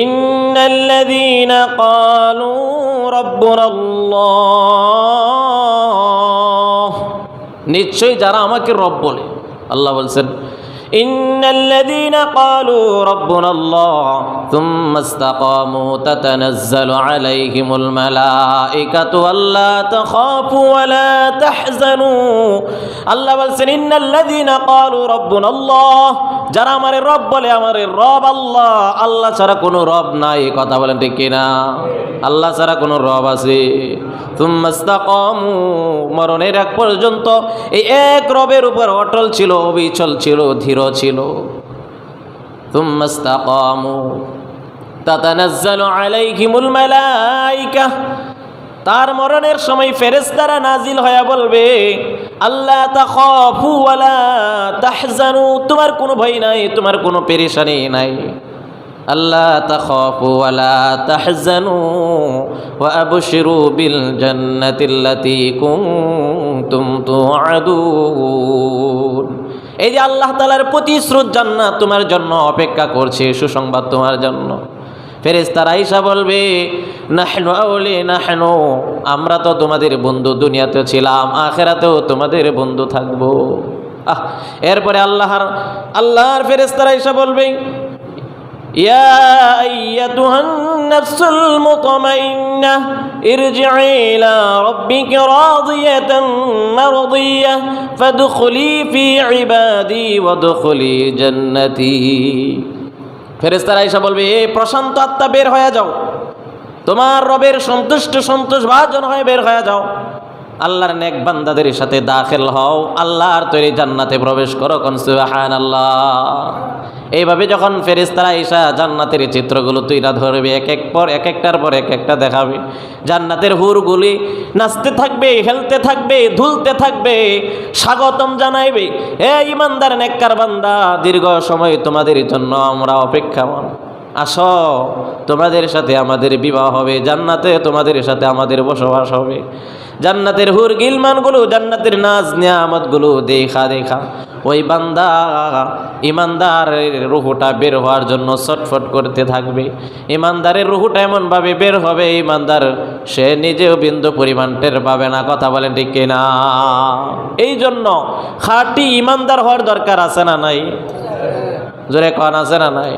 ইন্নাল্লাযীনা ক্বালু রাব্বুনাল্লাহ, নিশ্চয়ই যারা আমাকে রব বলে। আল্লাহ বলছেন ইন্নাল্লাযীনা ক্বালু রাব্বুনাল্লাহ থুম্মা ইসতাকামু তাতানাজ্জালু আলাইহিমুল মালাইকাতু আল্লা তাখাফু ওয়া লা তাহজানু। আল্লাহ বলছেন ইন্নাল্লাযীনা ক্বালু রাব্বুনাল্লাহ, যারা আমারে রব বলে, আমারে রব আল্লাহ, আল্লাহ ছাড়া কোনো রব নাই। কথা বলেন ঠিক কিনা? আল্লাহ ছাড়া কোনো রব আছে? থুম্মা ইসতাকামু, মরণের আগ পর্যন্ত এই এক রবের উপর অটল ছিল, অবিচল ছিল, ধীর ছিল। থুম্মা ইসতাকামু তাতানাজ্জালু আলাইহিমুল মালাইকা, তার মরণের সময় ফেরেশতারা নাজিল হয়ে বলবে আল্লাহ তাখাফু ওয়া লা তাহজানু, তোমার কোনো ভয় নাই, তোমার কোনো পেরেশানি নাই। আল্লাহ তাখাফু ওয়া লা তাহজানু ওয়া আবশিরু বিল জান্নাতিল্লাতী কুনতুম তুআদুন। এই যে আল্লাহ তাআলার প্রতিশ্রুত জান্নাত তোমার জন্য অপেক্ষা করছে, সুসংবাদ তোমার জন্য। ফেরেশতারা আয়েশা বলবে নাহনু আউলি নাহনু, আমরা তো তোমাদের বন্ধু, দুনিয়াতেও ছিলাম, আখিরাতেও তোমাদের বন্ধু থাকবো। এরপরে আল্লাহর ফেরেশতারা আয়েশা বলবে ইয়া আইয়াতুহান নাফসুল মুতমাইন্নাহ ইরজিই ইলা রাব্বিকি রাদিয়াতান মারদিয়াহ ফাদখুলি ফি ইবাদি ওয়াদখুলি জান্নাতি। ফেরেশতারা আয়েশা বলবে এ প্রশান্ত আত্মা, বের হয়ে যাও, তোমার রবের সন্তোষভাজন হয়ে বের হয়ে যাও, আল্লাহর নেক বান্দাদের সাথে দাখিল হও, আল্লাহর তৈরি জান্নাতে প্রবেশ করো। কোন সুবহানাল্লাহ। এইভাবে যখন ফেরেশতারা আয়েশা জান্নাতের চিত্রগুলো তুইরা ধরবে, এক একটার পর এক একটা দেখাবে, জান্নাতের হুরগুলি নাচতে থাকবে, হেলতে থাকবে, ধুলতে থাকবে, স্বাগতম জানাইবে, হে ইমানদার নেককার বান্দা, দীর্ঘ সময় তোমাদের জন্য আমরা অপেক্ষামান, আসো, তোমাদের সাথে আমাদের বিবাহ হবে, জান্নাতে তোমাদের সাথে আমাদের বসবাস হবে। জান্নাতের হুর গিলমানগুলো, জান্নাতের নাজ নিয়ামতগুলো দেখা ওই বান্দা ইমানদারের রুহুটা বের হওয়ার জন্য ছটফট করতে থাকবে। ইমানদারের রুহুটা এমনভাবে বের হবে, ইমানদার সে নিজেও বিন্দু পরিমাণ টের পাবে না। কথা বলেন ঠিক কিনা? এই জন্য খাঁটি ইমানদার হওয়ার দরকার আছে না নাই? জোরে কোন আছে না নাই?